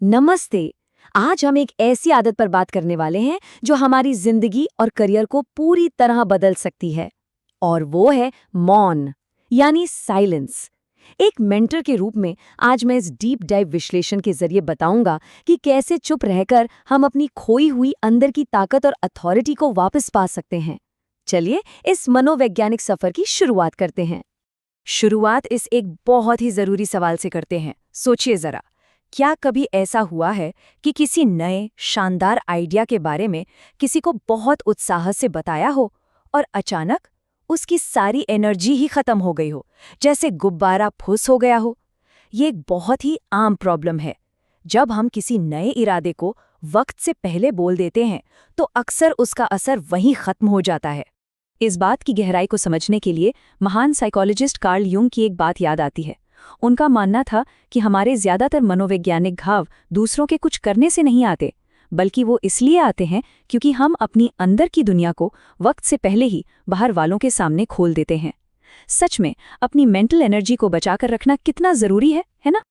नमस्ते। आज हम एक ऐसी आदत पर बात करने वाले हैं जो हमारी जिंदगी और करियर को पूरी तरह बदल सकती है, और वो है मौन, यानी साइलेंस। एक मेंटर के रूप में आज मैं इस डीप डाइव विश्लेषण के जरिए बताऊंगा कि कैसे चुप रहकर हम अपनी खोई हुई अंदर की ताकत और अथॉरिटी को वापस पा सकते हैं। चलिए इस मनोवैज्ञानिक सफर की शुरुआत करते हैं। शुरुआत इस एक बहुत ही जरूरी सवाल से करते हैं। सोचिए जरा, क्या कभी ऐसा हुआ है कि किसी नए शानदार आइडिया के बारे में किसी को बहुत उत्साह से बताया हो और अचानक उसकी सारी एनर्जी ही खत्म हो गई हो, जैसे गुब्बारा फुस हो गया हो? ये एक बहुत ही आम प्रॉब्लम है। जब हम किसी नए इरादे को वक्त से पहले बोल देते हैं तो अक्सर उसका असर वहीं खत्म हो जाता है। इस बात की गहराई को समझने के लिए महान साइकोलॉजिस्ट कार्ल यूंग की एक बात याद आती है। उनका मानना था कि हमारे ज्यादातर मनोवैज्ञानिक घाव दूसरों के कुछ करने से नहीं आते, बल्कि वो इसलिए आते हैं क्योंकि हम अपनी अंदर की दुनिया को वक्त से पहले ही बाहर वालों के सामने खोल देते हैं। सच में अपनी मेंटल एनर्जी को बचाकर रखना कितना जरूरी है ना?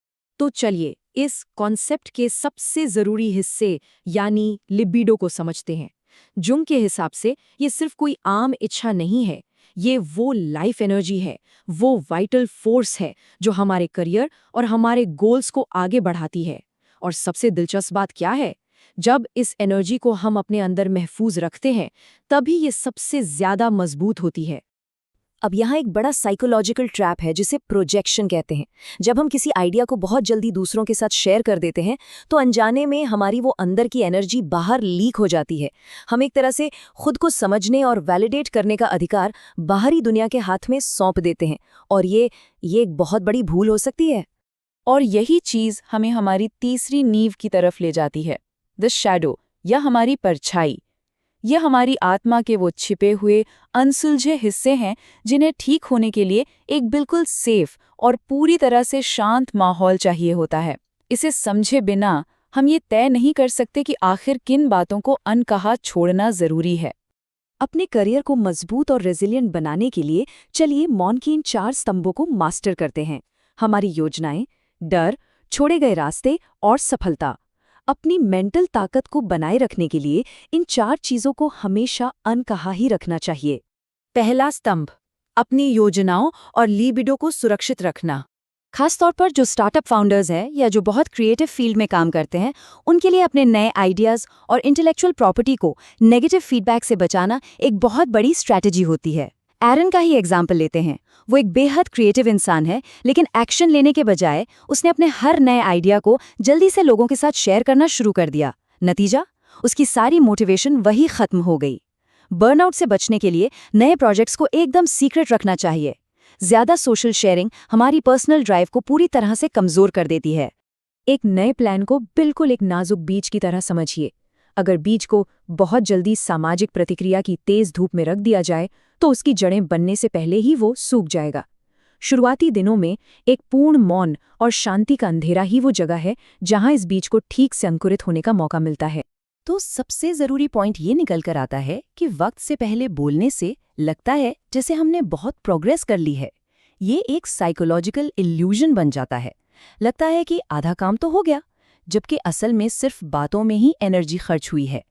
तो चलिए इस कॉन्सेप्ट के सबसे जरूरी हिस्से यानी लिबिडो को समझते हैं। जुंग के हिसाब से ये सिर्फ कोई आम इच्छा नहीं है, ये वो लाइफ एनर्जी है, वो वाइटल फोर्स है जो हमारे करियर और हमारे गोल्स को आगे बढ़ाती है। और सबसे दिलचस्प बात क्या है, जब इस एनर्जी को हम अपने अंदर महफूज रखते हैं तभी ये सबसे ज्यादा मजबूत होती है। अब यहाँ एक बड़ा साइकोलॉजिकल ट्रैप है जिसे प्रोजेक्शन कहते हैं। जब हम किसी आइडिया को बहुत जल्दी दूसरों के साथ शेयर कर देते हैं तो अनजाने में हमारी वो अंदर की एनर्जी बाहर लीक हो जाती है। हम एक तरह से खुद को समझने और वैलिडेट करने का अधिकार बाहरी दुनिया के हाथ में सौंप देते हैं, और ये एक बहुत बड़ी भूल हो सकती है। और यही चीज हमें हमारी तीसरी नींव की तरफ ले जाती है, द शैडो या हमारी परछाई। ये हमारी आत्मा के वो छिपे हुए अनसुलझे हिस्से हैं जिन्हें ठीक होने के लिए एक बिल्कुल सेफ और पूरी तरह से शांत माहौल चाहिए होता है। इसे समझे बिना हम ये तय नहीं कर सकते कि आखिर किन बातों को अनकहा छोड़ना जरूरी है। अपने करियर को मजबूत और रेजिलिएंट बनाने के लिए चलिए मौन की इन 4 स्तंभों को मास्टर करते हैं। हमारी योजनाएं, डर, छोड़े गए रास्ते और सफलता। अपनी मेंटल ताकत को बनाए रखने के लिए इन 4 चीजों को हमेशा अनकहा ही रखना चाहिए। पहला स्तंभ, अपनी योजनाओं और लिबिडो को सुरक्षित रखना। खासतौर पर जो स्टार्टअप फाउंडर्स हैं या जो बहुत क्रिएटिव फील्ड में काम करते हैं, उनके लिए अपने नए आइडियाज और इंटेलेक्चुअल प्रॉपर्टी को नेगेटिव फीडबैक से बचाना एक बहुत बड़ी स्ट्रैटेजी होती है। एरन का ही एग्जाम्पल लेते हैं। वो एक बेहद क्रिएटिव इंसान है, लेकिन एक्शन लेने के बजाय उसने अपने हर नए आइडिया को जल्दी से लोगों के साथ शेयर करना शुरू कर दिया। नतीजा, उसकी सारी मोटिवेशन वही खत्म हो गई। बर्नआउट से बचने के लिए नए प्रोजेक्ट्स को एकदम सीक्रेट रखना चाहिए। ज्यादा सोशल शेयरिंग हमारी पर्सनल ड्राइव को पूरी तरह से कमजोर कर देती है। एक नए प्लान को बिल्कुल एक नाजुक बीज की तरह समझिए। अगर बीज को बहुत जल्दी सामाजिक प्रतिक्रिया की तेज धूप में रख दिया जाए तो उसकी जड़ें बनने से पहले ही वो सूख जाएगा। शुरुआती दिनों में एक पूर्ण मौन और शांति का अंधेरा ही वो जगह है जहां इस बीज को ठीक से अंकुरित होने का मौका मिलता है। तो सबसे जरूरी पॉइंट ये निकल कर आता है कि वक्त से पहले बोलने से लगता है जैसे हमने बहुत प्रोग्रेस कर ली है। ये एक साइकोलॉजिकल इल्यूजन बन जाता है। लगता है कि आधा काम तो हो गया, जबकि असल में सिर्फ बातों में ही एनर्जी खर्च हुई है।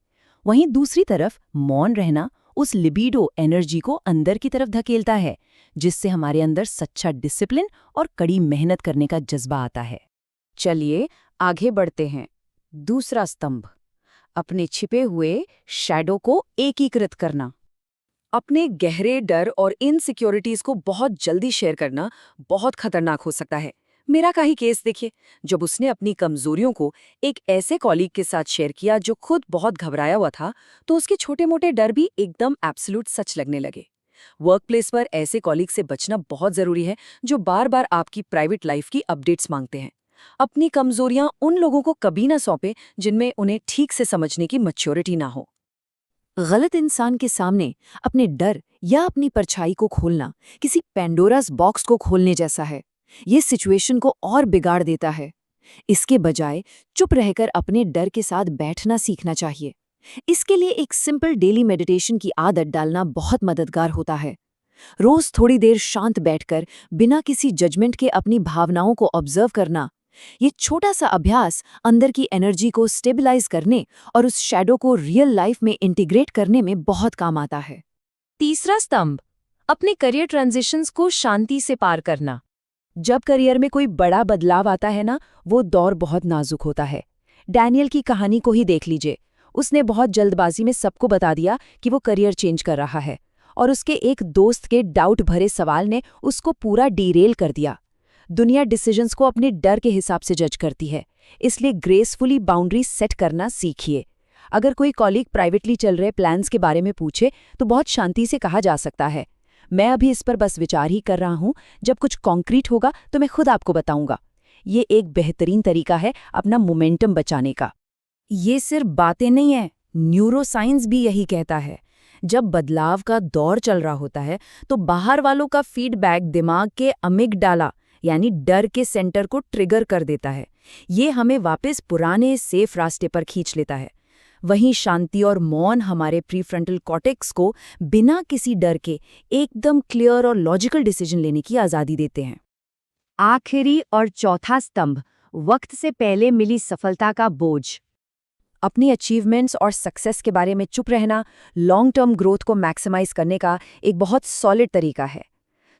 वहीं दूसरी तरफ मौन रहना उस लिबिडो एनर्जी को अंदर की तरफ धकेलता है, जिससे हमारे अंदर सच्चा डिसिप्लिन और कड़ी मेहनत करने का जज्बा आता है। चलिए आगे बढ़ते हैं। दूसरा स्तंभ, अपने छिपे हुए शैडो को एकीकृत करना। अपने गहरे डर और इनसिक्योरिटीज को बहुत जल्दी शेयर करना बहुत खतरनाक हो सकता है। मेरा का ही केस देखिए, जब उसने अपनी कमजोरियों को एक ऐसे कॉलीग के साथ शेयर किया जो खुद बहुत घबराया हुआ था, तो उसके छोटे मोटे डर भी एकदम एब्सोल्यूट सच लगने लगे। वर्कप्लेस पर ऐसे कॉलीग से बचना बहुत जरूरी है जो बार बार आपकी प्राइवेट लाइफ की अपडेट्स मांगते हैं। अपनी कमजोरियां उन लोगों को कभी ना सौंपे जिनमें उन्हें ठीक से समझने की मैच्योरिटी ना हो। गलत इंसान के सामने अपने डर या अपनी परछाई को खोलना किसी पेंडोरास बॉक्स को खोलने जैसा है। ये सिचुएशन को और बिगाड़ देता है। इसके बजाय चुप रहकर अपने डर के साथ बैठना सीखना चाहिए। इसके लिए एक सिंपल डेली मेडिटेशन की आदत डालना बहुत मददगार होता है। रोज थोड़ी देर शांत बैठकर बिना किसी जजमेंट के अपनी भावनाओं को ऑब्जर्व करना ये छोटा सा अभ्यास अंदर की एनर्जी को स्टेबलाइज करने और उस शैडो को रियल लाइफ में इंटीग्रेट करने में बहुत काम आता है। तीसरा स्तंभ, अपने करियर ट्रांजिशंस को शांति से पार करना। जब करियर में कोई बड़ा बदलाव आता है ना, वो दौर बहुत नाजुक होता है। डैनियल की कहानी को ही देख लीजिए। उसने बहुत जल्दबाजी में सबको बता दिया कि वो करियर चेंज कर रहा है, और उसके एक दोस्त के डाउट भरे सवाल ने उसको पूरा डीरेल कर दिया। दुनिया डिसीजंस को अपने डर के हिसाब से जज करती है, इसलिए ग्रेसफुली बाउंड्री सेट करना सीखिए। अगर कोई कॉलीग प्राइवेटली चल रहे प्लान्स के बारे में पूछे तो बहुत शांति से कहा जा सकता है, मैं अभी इस पर बस विचार ही कर रहा हूँ, जब कुछ कॉन्क्रीट होगा तो मैं खुद आपको बताऊंगा। ये एक बेहतरीन तरीका है अपना मोमेंटम बचाने का। ये सिर्फ बातें नहीं है, न्यूरोसाइंस भी यही कहता है। जब बदलाव का दौर चल रहा होता है तो बाहर वालों का फीडबैक दिमाग के अमिगडाला यानी डर के सेंटर को ट्रिगर कर देता है। ये हमें वापस पुराने सेफ रास्ते पर खींच लेता है। वहीं शांति और मौन हमारे प्रीफ्रंटल कॉर्टेक्स को बिना किसी डर के एकदम क्लियर और लॉजिकल डिसीजन लेने की आज़ादी देते हैं। आखिरी और चौथा स्तंभ, वक्त से पहले मिली सफलता का बोझ। अपनी अचीवमेंट्स और सक्सेस के बारे में चुप रहना लॉन्ग टर्म ग्रोथ को मैक्सिमाइज करने का एक बहुत सॉलिड तरीका है।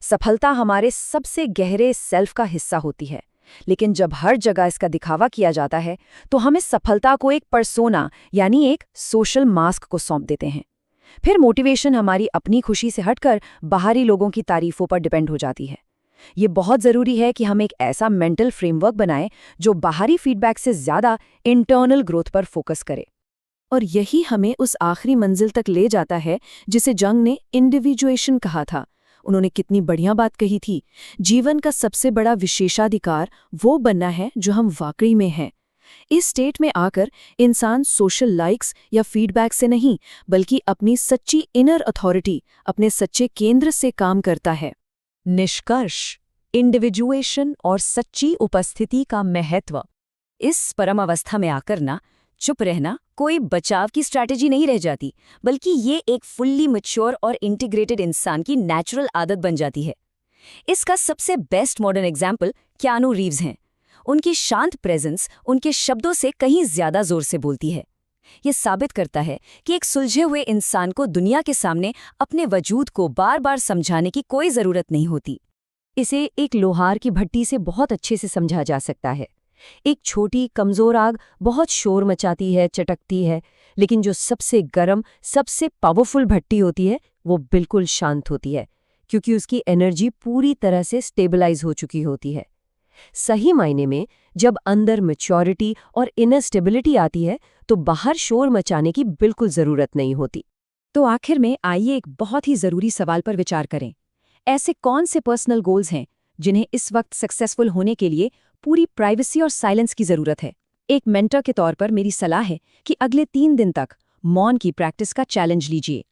सफलता हमारे सबसे गहरे सेल्फ का हिस्सा होती है, लेकिन जब हर जगह इसका दिखावा किया जाता है तो हम इस सफलता को एक पर्सोना यानी एक सोशल मास्क को सौंप देते हैं। फिर मोटिवेशन हमारी अपनी खुशी से हटकर बाहरी लोगों की तारीफों पर डिपेंड हो जाती है। ये बहुत ज़रूरी है कि हम एक ऐसा मेंटल फ्रेमवर्क बनाएं जो बाहरी फीडबैक से ज़्यादा इंटरनल ग्रोथ पर फोकस करे। और यही हमें उस आखिरी मंजिल तक ले जाता है जिसे जंग ने इंडिविजुएशन कहा था। उन्होंने कितनी बढ़िया बात कही थी, जीवन का सबसे बड़ा विशेषाधिकार वो बनना है जो हम वाकई में हैं। इस स्टेट में आकर इंसान सोशल लाइक्स या फीडबैक से नहीं, बल्कि अपनी सच्ची इनर अथॉरिटी, अपने सच्चे केंद्र से काम करता है। निष्कर्ष, इंडिविजुएशन और सच्ची उपस्थिति का महत्व। इस परम अवस्था में आकर ना चुप रहना कोई बचाव की स्ट्रैटेजी नहीं रह जाती, बल्कि ये एक फुल्ली मैच्योर और इंटीग्रेटेड इंसान की नेचुरल आदत बन जाती है। इसका सबसे बेस्ट मॉडर्न एग्जाम्पल क्यानू रीव्स हैं। उनकी शांत प्रेजेंस उनके शब्दों से कहीं ज्यादा जोर से बोलती है। ये साबित करता है कि एक सुलझे हुए इंसान को दुनिया के सामने अपने वजूद को बार बार समझाने की कोई जरूरत नहीं होती। इसे एक लोहार की भट्टी से बहुत अच्छे से समझा जा सकता है। एक छोटी कमजोर आग बहुत शोर मचाती है, चटकती है, लेकिन जो सबसे गर्म, सबसे पावरफुल भट्टी होती है वो बिल्कुल शांत होती है, क्योंकि उसकी एनर्जी पूरी तरह से स्टेबलाइज हो चुकी होती है। सही मायने में जब अंदर मैच्योरिटी और इनर स्टेबिलिटी आती है तो बाहर शोर मचाने की बिल्कुल जरूरत नहीं होती। तो आखिर में आइए एक बहुत ही जरूरी सवाल पर विचार करें। ऐसे कौन से पर्सनल गोल्स हैं जिन्हें इस वक्त सक्सेसफुल होने के लिए पूरी प्राइवेसी और साइलेंस की जरूरत है? एक मेंटर के तौर पर मेरी सलाह है कि अगले 3 दिन तक मौन की प्रैक्टिस का चैलेंज लीजिए।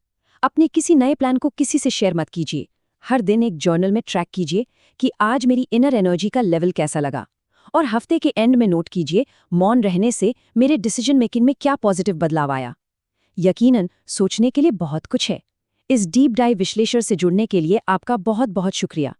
अपने किसी नए प्लान को किसी से शेयर मत कीजिए। हर दिन एक जर्नल में ट्रैक कीजिए कि आज मेरी इनर एनर्जी का लेवल कैसा लगा, और हफ्ते के एंड में नोट कीजिए मौन रहने से मेरे डिसीजन मेकिंग में क्या पॉजिटिव बदलाव आया। यकीनन सोचने के लिए बहुत कुछ है। इस डीप डाइव विश्लेषण से जुड़ने के लिए आपका बहुत बहुत शुक्रिया।